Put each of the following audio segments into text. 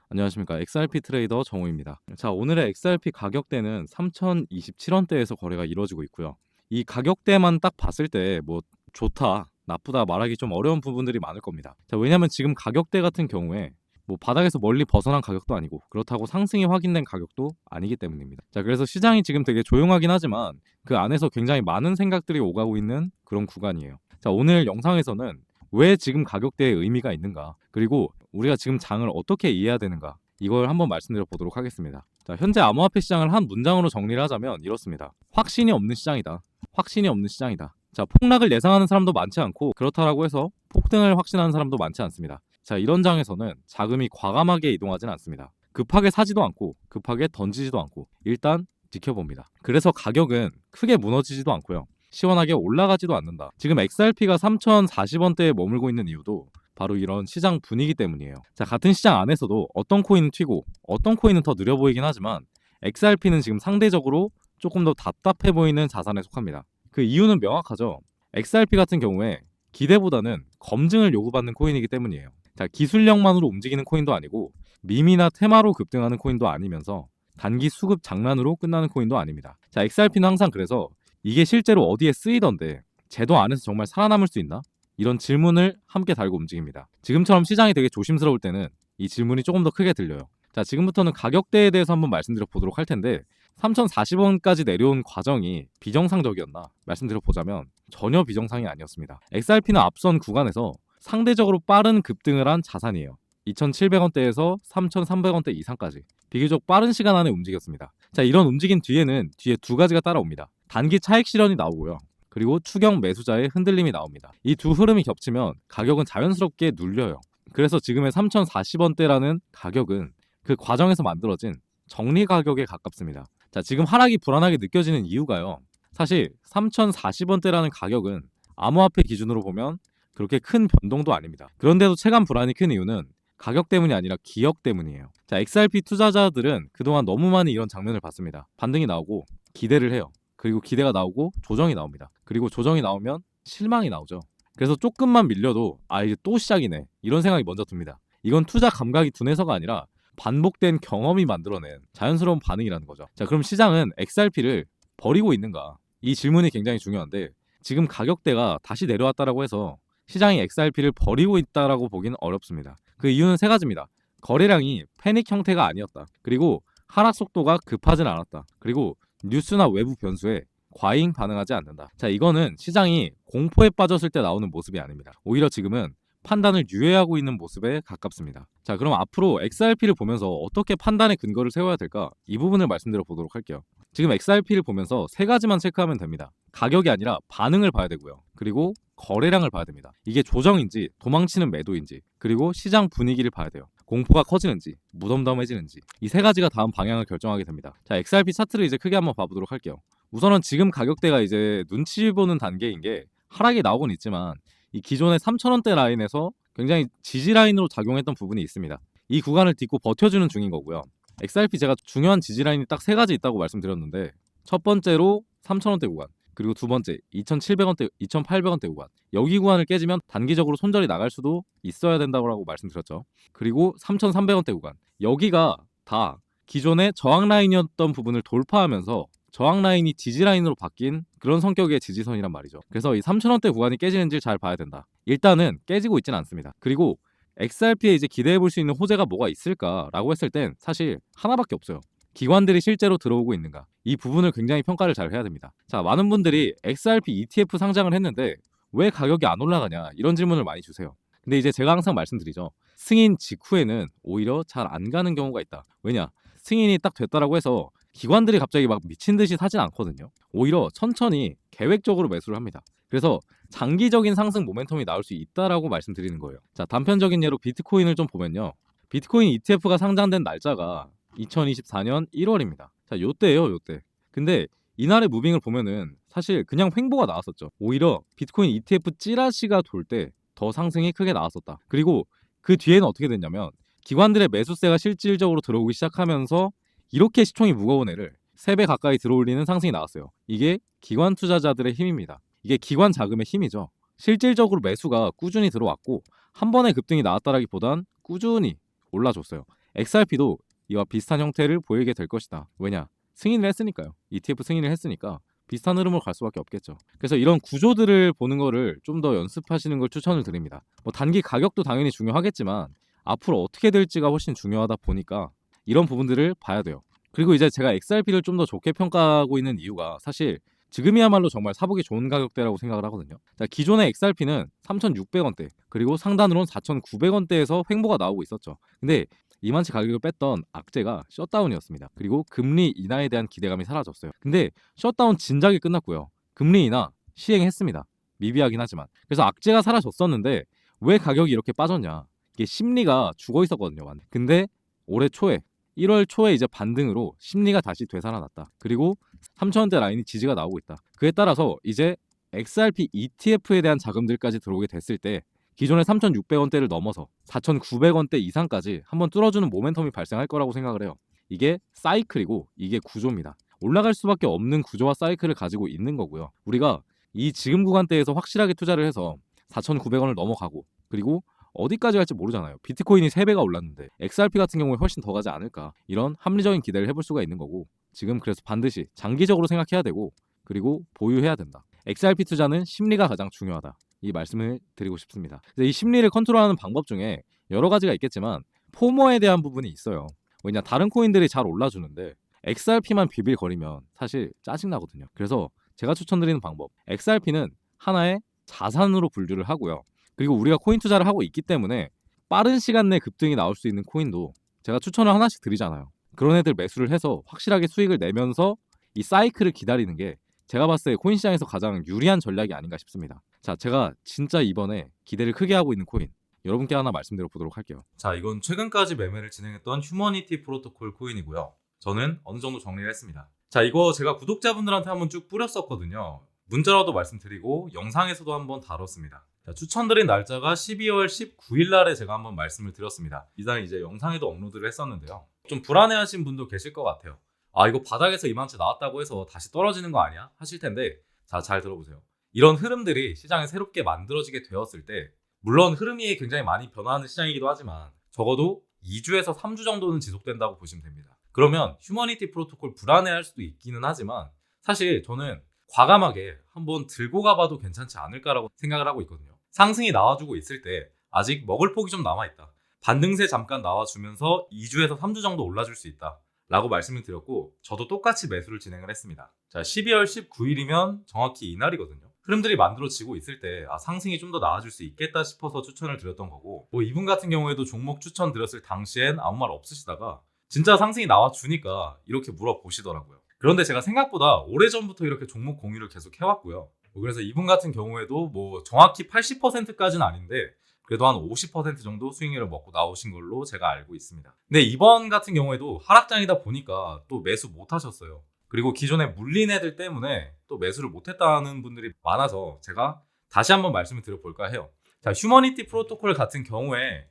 안녕하십니까. XRP 트레이더 정우입니다. 자, 오늘의 XRP 가격대는 3027원대에서 거래가 이루어지고 있고요. 이 가격대만 딱 봤을 때 뭐 좋다, 나쁘다 말하기 좀 어려운 부분들이 많을 겁니다. 자, 왜냐면 지금 가격대 같은 경우에 뭐 바닥에서 멀리 벗어난 가격도 아니고 그렇다고 상승이 확인된 가격도 아니기 때문입니다. 자, 그래서 시장이 지금 되게 조용하긴 하지만 그 안에서 굉장히 많은 생각들이 오가고 있는 그런 구간이에요. 자, 오늘 영상에서는 왜 지금 가격대에 의미가 있는가, 그리고 우리가 지금 장을 어떻게 이해해야 되는가, 이걸 한번 말씀드려 보도록 하겠습니다. 자, 현재 암호화폐 시장을 한 문장으로 정리를 하자면 이렇습니다. 확신이 없는 시장이다. 확신이 없는 시장이다. 자, 폭락을 예상하는 사람도 많지 않고 그렇다라고 해서 폭등을 확신하는 사람도 많지 않습니다. 자, 이런 장에서는 자금이 과감하게 이동하진 않습니다. 급하게 사지도 않고 급하게 던지지도 않고 일단 지켜봅니다. 그래서 가격은 크게 무너지지도 않고요. 시원하게 올라가지도 않는다. 지금 XRP가 3040원대에 머물고 있는 이유도 바로 이런 시장 분위기 때문이에요. 자, 같은 시장 안에서도 어떤 코인은 튀고 어떤 코인은 더 느려 보이긴 하지만 XRP는 지금 상대적으로 조금 더 답답해 보이는 자산에 속합니다. 그 이유는 명확하죠. XRP 같은 경우에 기대보다는 검증을 요구받는 코인이기 때문이에요. 자, 기술력만으로 움직이는 코인도 아니고 밈이나 테마로 급등하는 코인도 아니면서 단기 수급 장난으로 끝나는 코인도 아닙니다. 자, XRP는 항상 그래서 이게 실제로 어디에 쓰이던데 제도 안에서 정말 살아남을 수 있나? 이런 질문을 함께 달고 움직입니다. 지금처럼 시장이 되게 조심스러울 때는 이 질문이 조금 더 크게 들려요. 자, 지금부터는 가격대에 대해서 한번 말씀드려 보도록 할 텐데 3040원까지 내려온 과정이 비정상적이었나 말씀드려 보자면 전혀 비정상이 아니었습니다. XRP는 앞선 구간에서 상대적으로 빠른 급등을 한 자산이에요. 2700원대에서 3300원대 이상까지 비교적 빠른 시간 안에 움직였습니다. 자, 이런 움직임 뒤에는 뒤에 두 가지가 따라옵니다. 단기 차익 실현이 나오고요. 그리고 추경 매수자의 흔들림이 나옵니다. 이 두 흐름이 겹치면 가격은 자연스럽게 눌려요. 그래서 지금의 3040원대라는 가격은 그 과정에서 만들어진 정리 가격에 가깝습니다. 자, 지금 하락이 불안하게 느껴지는 이유가요. 사실 3040원대라는 가격은 암호화폐 기준으로 보면 그렇게 큰 변동도 아닙니다. 그런데도 체감 불안이 큰 이유는 가격 때문이 아니라 기억 때문이에요. 자, XRP 투자자들은 그동안 너무 많이 이런 장면을 봤습니다. 반등이 나오고 기대를 해요. 그리고 기대가 나오고 조정이 나옵니다. 그리고 조정이 나오면 실망이 나오죠. 그래서 조금만 밀려도 이제 또 시작이네, 이런 생각이 먼저 듭니다. 이건 투자 감각이 둔해서가 아니라 반복된 경험이 만들어낸 자연스러운 반응이라는 거죠. 자, 그럼 시장은 XRP를 버리고 있는가? 이 질문이 굉장히 중요한데 지금 가격대가 다시 내려왔다라고 해서 시장이 XRP를 버리고 있다라고 보기는 어렵습니다. 그 이유는 세 가지입니다. 거래량이 패닉 형태가 아니었다. 그리고 하락 속도가 급하진 않았다. 그리고 뉴스나 외부 변수에 과잉 반응하지 않는다. 자, 이거는 시장이 공포에 빠졌을 때 나오는 모습이 아닙니다. 오히려 지금은 판단을 유예하고 있는 모습에 가깝습니다. 자, 그럼 앞으로 XRP를 보면서 어떻게 판단의 근거를 세워야 될까? 이 부분을 말씀드려 보도록 할게요. 지금 XRP를 보면서 세 가지만 체크하면 됩니다. 가격이 아니라 반응을 봐야 되고요. 그리고 거래량을 봐야 됩니다. 이게 조정인지 도망치는 매도인지, 그리고 시장 분위기를 봐야 돼요. 공포가 커지는지 무덤덤해지는지, 이 세 가지가 다음 방향을 결정하게 됩니다. 자, XRP 차트를 이제 크게 한번 봐보도록 할게요. 우선은 지금 가격대가 이제 눈치 보는 단계인 게 하락이 나오곤 있지만 이 기존의 3000원대 라인에서 굉장히 지지 라인으로 작용했던 부분이 있습니다. 이 구간을 딛고 버텨주는 중인 거고요. XRP 제가 중요한 지지 라인이 딱 세 가지 있다고 말씀드렸는데 첫 번째로 3000원대 구간, 그리고 두 번째 2700원대, 2800원대 구간, 여기 구간을 깨지면 단기적으로 손절이 나갈 수도 있어야 된다고 말씀드렸죠. 그리고 3300원대 구간, 여기가 다 기존의 저항 라인이었던 부분을 돌파하면서 저항 라인이 지지 라인으로 바뀐 그런 성격의 지지선이란 말이죠. 그래서 이 3000원대 구간이 깨지는지 잘 봐야 된다. 일단은 깨지고 있지는 않습니다. 그리고 XRP에 이제 기대해 볼 수 있는 호재가 뭐가 있을까라고 했을 땐 사실 하나밖에 없어요. 기관들이 실제로 들어오고 있는가, 이 부분을 굉장히 평가를 잘 해야 됩니다. 자, 많은 분들이 XRP ETF 상장을 했는데 왜 가격이 안 올라가냐, 이런 질문을 많이 주세요. 근데 이제 제가 항상 말씀드리죠. 승인 직후에는 오히려 잘 안 가는 경우가 있다. 왜냐? 승인이 딱 됐다라고 해서 기관들이 갑자기 막 미친 듯이 사진 않거든요. 오히려 천천히 계획적으로 매수를 합니다. 그래서 장기적인 상승 모멘텀이 나올 수 있다라고 말씀드리는 거예요. 자, 단편적인 예로 비트코인을 좀 보면요. 비트코인 ETF가 상장된 날짜가 2024년 1월입니다. 자, 요때예요, 요때. 근데 이날의 무빙을 보면은 사실 그냥 횡보가 나왔었죠. 오히려 비트코인 ETF 찌라시가 돌 때 더 상승이 크게 나왔었다. 그리고 그 뒤에는 어떻게 됐냐면 기관들의 매수세가 실질적으로 들어오기 시작하면서 이렇게 시총이 무거운 애를 3배 가까이 들어올리는 상승이 나왔어요. 이게 기관 투자자들의 힘입니다. 이게 기관 자금의 힘이죠. 실질적으로 매수가 꾸준히 들어왔고 한 번에 급등이 나왔다라기보단 꾸준히 올라줬어요. XRP도 이와 비슷한 형태를 보이게 될 것이다. 왜냐? 승인을 했으니까요. ETF 승인을 했으니까 비슷한 흐름으로 갈 수밖에 없겠죠. 그래서 이런 구조들을 보는 거를 좀 더 연습하시는 걸 추천을 드립니다. 뭐 단기 가격도 당연히 중요하겠지만 앞으로 어떻게 될지가 훨씬 중요하다 보니까 이런 부분들을 봐야 돼요. 그리고 이제 제가 XRP를 좀 더 좋게 평가하고 있는 이유가 사실 지금이야말로 정말 사보기 좋은 가격대라고 생각을 하거든요. 자, 기존의 XRP는 3,600원대 그리고 상단으로는 4,900원대에서 횡보가 나오고 있었죠. 근데 이만치 가격을 뺐던 악재가 셧다운이었습니다. 그리고 금리 인하에 대한 기대감이 사라졌어요. 근데 셧다운 진작에 끝났고요. 금리 인하 시행했습니다. 미비하긴 하지만. 그래서 악재가 사라졌었는데 왜 가격이 이렇게 빠졌냐? 이게 심리가 죽어 있었거든요. 근데 올해 초에 1월 초에 이제 반등으로 심리가 다시 되살아났다. 그리고 3,000원대 라인이 지지가 나오고 있다. 그에 따라서 이제 XRP ETF에 대한 자금들까지 들어오게 됐을 때 기존의 3,600원대를 넘어서 4,900원대 이상까지 한번 뚫어주는 모멘텀이 발생할 거라고 생각을 해요. 이게 사이클이고 이게 구조입니다. 올라갈 수밖에 없는 구조와 사이클을 가지고 있는 거고요. 우리가 이 지금 구간대에서 확실하게 투자를 해서 4,900원을 넘어가고 그리고 어디까지 갈지 모르잖아요. 비트코인이 3배가 올랐는데 XRP 같은 경우에 훨씬 더 가지 않을까 이런 합리적인 기대를 해볼 수가 있는 거고 지금 그래서 반드시 장기적으로 생각해야 되고 그리고 보유해야 된다. XRP 투자는 심리가 가장 중요하다. 이 말씀을 드리고 싶습니다. 이 심리를 컨트롤하는 방법 중에 여러 가지가 있겠지만 포모에 대한 부분이 있어요. 왜냐 다른 코인들이 잘 올라주는데 XRP만 비빌거리면 사실 짜증나거든요. 그래서 제가 추천드리는 방법 XRP는 하나의 자산으로 분류를 하고요. 그리고 우리가 코인 투자를 하고 있기 때문에 빠른 시간 내 급등이 나올 수 있는 코인도 제가 추천을 하나씩 드리잖아요. 그런 애들 매수를 해서 확실하게 수익을 내면서 이 사이클을 기다리는 게 제가 봤을 때 코인 시장에서 가장 유리한 전략이 아닌가 싶습니다. 자, 제가 진짜 이번에 기대를 크게 하고 있는 코인 여러분께 하나 말씀드려 보도록 할게요. 자, 이건 최근까지 매매를 진행했던 휴머니티 프로토콜 코인이고요. 저는 어느 정도 정리를 했습니다. 자, 이거 제가 구독자분들한테 한번 쭉 뿌렸었거든요. 문자로도 말씀드리고 영상에서도 한번 다뤘습니다. 자, 추천드린 날짜가 12월 19일 날에 제가 한번 말씀을 드렸습니다. 이날 이제 영상에도 업로드를 했었는데요. 좀 불안해하신 분도 계실 것 같아요. 아, 이거 바닥에서 이만치 나왔다고 해서 다시 떨어지는 거 아니야? 하실 텐데 자, 잘 들어보세요. 이런 흐름들이 시장에 새롭게 만들어지게 되었을 때 물론 흐름이 굉장히 많이 변화하는 시장이기도 하지만 적어도 2주에서 3주 정도는 지속된다고 보시면 됩니다. 그러면 휴머니티 프로토콜 불안해할 수도 있기는 하지만 사실 저는 과감하게 한번 들고 가봐도 괜찮지 않을까라고 생각을 하고 있거든요. 상승이 나와주고 있을 때 아직 먹을 폭이 좀 남아있다. 반등세 잠깐 나와주면서 2주에서 3주 정도 올라줄 수 있다 라고 말씀을 드렸고 저도 똑같이 매수를 진행을 했습니다. 자, 12월 19일이면 정확히 이날이거든요. 흐름들이 만들어지고 있을 때 상승이 좀 더 나아질 수 있겠다 싶어서 추천을 드렸던 거고 뭐 이분 같은 경우에도 종목 추천 드렸을 당시엔 아무 말 없으시다가 진짜 상승이 나와주니까 이렇게 물어보시더라고요. 그런데 제가 생각보다 오래전부터 이렇게 종목 공유를 계속 해왔고요. 그래서 이분 같은 경우에도 뭐 정확히 80%까지는 아닌데 그래도 한 50% 정도 수익률을 먹고 나오신 걸로 제가 알고 있습니다. 근데 이번 같은 경우에도 하락장이다 보니까 또 매수 못 하셨어요. 그리고 기존에 물린 애들 때문에 또 매수를 못 했다는 분들이 많아서 제가 다시 한번 말씀을 드려볼까 해요. 자, 휴머니티 프로토콜 같은 경우에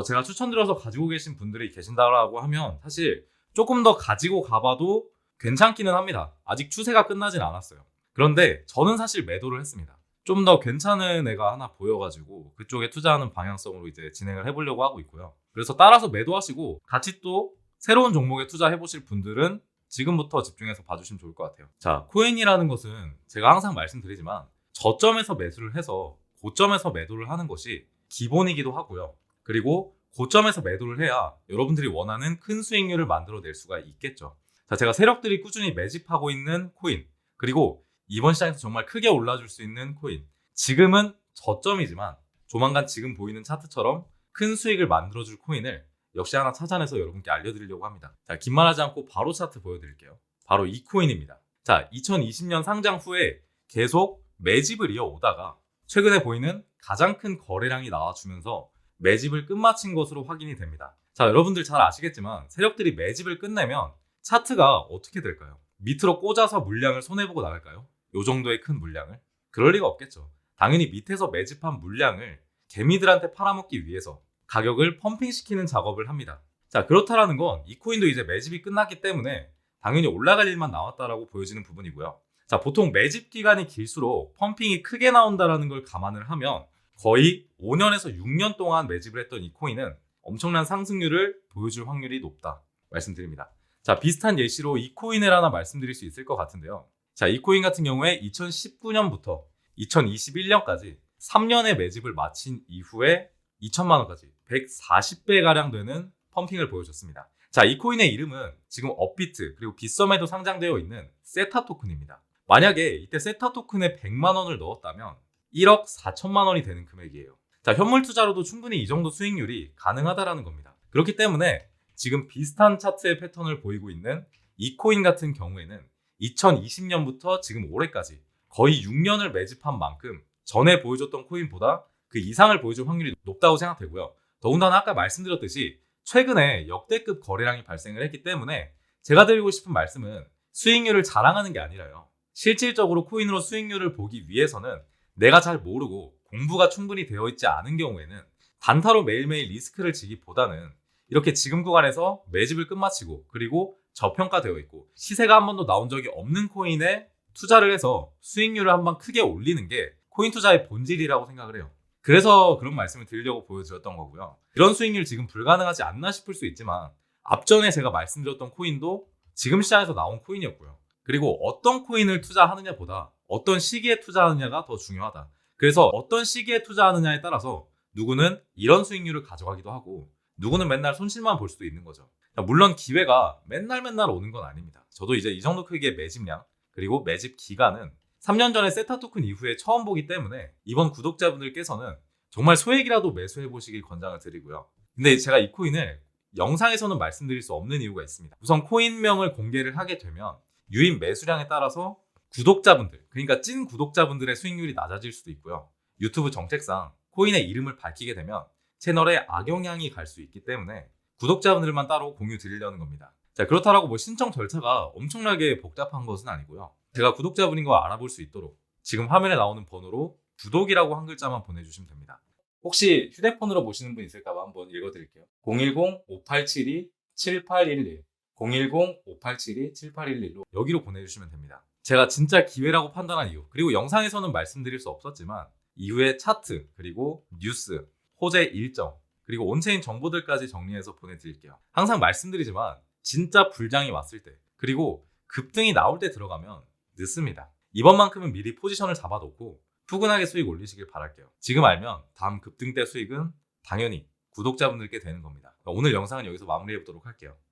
제가 추천드려서 가지고 계신 분들이 계신다고 하면 사실 조금 더 가지고 가봐도 괜찮기는 합니다. 아직 추세가 끝나진 않았어요. 그런데 저는 사실 매도를 했습니다. 좀 더 괜찮은 애가 하나 보여가지고 그쪽에 투자하는 방향성으로 이제 진행을 해보려고 하고 있고요. 그래서 따라서 매도하시고 같이 또 새로운 종목에 투자해보실 분들은 지금부터 집중해서 봐주시면 좋을 것 같아요. 자, 코인이라는 것은 제가 항상 말씀드리지만 저점에서 매수를 해서 고점에서 매도를 하는 것이 기본이기도 하고요. 그리고 고점에서 매도를 해야 여러분들이 원하는 큰 수익률을 만들어낼 수가 있겠죠. 자, 제가 세력들이 꾸준히 매집하고 있는 코인 그리고 이번 시장에서 정말 크게 올라줄 수 있는 코인 지금은 저점이지만 조만간 지금 보이는 차트처럼 큰 수익을 만들어줄 코인을 역시 하나 찾아내서 여러분께 알려드리려고 합니다. 자, 긴 말하지 않고 바로 차트 보여드릴게요. 바로 이 코인입니다. 자, 2020년 상장 후에 계속 매집을 이어오다가 최근에 보이는 가장 큰 거래량이 나와주면서 매집을 끝마친 것으로 확인이 됩니다. 자, 여러분들 잘 아시겠지만 세력들이 매집을 끝내면 차트가 어떻게 될까요? 밑으로 꽂아서 물량을 손해보고 나갈까요? 요 정도의 큰 물량을? 그럴 리가 없겠죠. 당연히 밑에서 매집한 물량을 개미들한테 팔아먹기 위해서 가격을 펌핑시키는 작업을 합니다. 자, 그렇다라는 건 이 코인도 이제 매집이 끝났기 때문에 당연히 올라갈 일만 나왔다라고 보여지는 부분이고요. 자, 보통 매집 기간이 길수록 펌핑이 크게 나온다라는 걸 감안을 하면 거의 5년에서 6년 동안 매집을 했던 이 코인은 엄청난 상승률을 보여줄 확률이 높다 말씀드립니다. 자, 비슷한 예시로 이 코인을 하나 말씀드릴 수 있을 것 같은데요. 자, 이 코인 같은 경우에 2019년부터 2021년까지 3년의 매집을 마친 이후에 2천만 원까지 140배 가량 되는 펌핑을 보여줬습니다. 자, 이 코인의 이름은 지금 업비트 그리고 빗썸에도 상장되어 있는 세타 토큰입니다. 만약에 이때 세타 토큰에 100만 원을 넣었다면 1억 4천만 원이 되는 금액이에요. 자, 현물 투자로도 충분히 이 정도 수익률이 가능하다라는 겁니다. 그렇기 때문에 지금 비슷한 차트의 패턴을 보이고 있는 이 코인 같은 경우에는 2020년부터 지금 올해까지 거의 6년을 매집한 만큼 전에 보여줬던 코인보다 그 이상을 보여줄 확률이 높다고 생각되고요. 더군다나 아까 말씀드렸듯이 최근에 역대급 거래량이 발생을 했기 때문에 제가 드리고 싶은 말씀은 수익률을 자랑하는 게 아니라요. 실질적으로 코인으로 수익률을 보기 위해서는 내가 잘 모르고 공부가 충분히 되어 있지 않은 경우에는 단타로 매일매일 리스크를 지기보다는 이렇게 지금 구간에서 매집을 끝마치고 그리고 저평가되어 있고 시세가 한 번도 나온 적이 없는 코인에 투자를 해서 수익률을 한번 크게 올리는 게 코인 투자의 본질이라고 생각을 해요. 그래서 그런 말씀을 드리려고 보여드렸던 거고요. 이런 수익률 지금 불가능하지 않나 싶을 수 있지만 앞전에 제가 말씀드렸던 코인도 지금 시장에서 나온 코인이었고요. 그리고 어떤 코인을 투자하느냐보다 어떤 시기에 투자하느냐가 더 중요하다. 그래서 어떤 시기에 투자하느냐에 따라서 누구는 이런 수익률을 가져가기도 하고 누구는 맨날 손실만 볼 수도 있는 거죠. 물론 기회가 맨날 오는 건 아닙니다. 저도 이제 이 정도 크기의 매집량 그리고 매집 기간은 3년 전에 세타 토큰 이후에 처음 보기 때문에 이번 구독자분들께서는 정말 소액이라도 매수해 보시길 권장을 드리고요. 근데 제가 이 코인을 영상에서는 말씀드릴 수 없는 이유가 있습니다. 우선 코인명을 공개를 하게 되면 유입 매수량에 따라서 구독자분들, 그러니까 찐 구독자분들의 수익률이 낮아질 수도 있고요. 유튜브 정책상 코인의 이름을 밝히게 되면 채널에 악영향이 갈 수 있기 때문에 구독자분들만 따로 공유 드리려는 겁니다. 자, 그렇다고 뭐 신청 절차가 엄청나게 복잡한 것은 아니고요. 제가 구독자분인 거 알아볼 수 있도록 지금 화면에 나오는 번호로 구독이라고 한 글자만 보내주시면 됩니다. 혹시 휴대폰으로 보시는 분 있을까 한번 읽어드릴게요. 010-5872-7811 010-5872-7811로 여기로 보내주시면 됩니다. 제가 진짜 기회라고 판단한 이유, 그리고 영상에서는 말씀드릴 수 없었지만 이후에 차트, 그리고 뉴스, 호재 일정, 그리고 온체인 정보들까지 정리해서 보내드릴게요. 항상 말씀드리지만 진짜 불장이 왔을 때, 그리고 급등이 나올 때 들어가면 늦습니다. 이번만큼은 미리 포지션을 잡아놓고 푸근하게 수익 올리시길 바랄게요. 지금 알면 다음 급등 때 수익은 당연히 구독자분들께 되는 겁니다. 오늘 영상은 여기서 마무리해 보도록 할게요.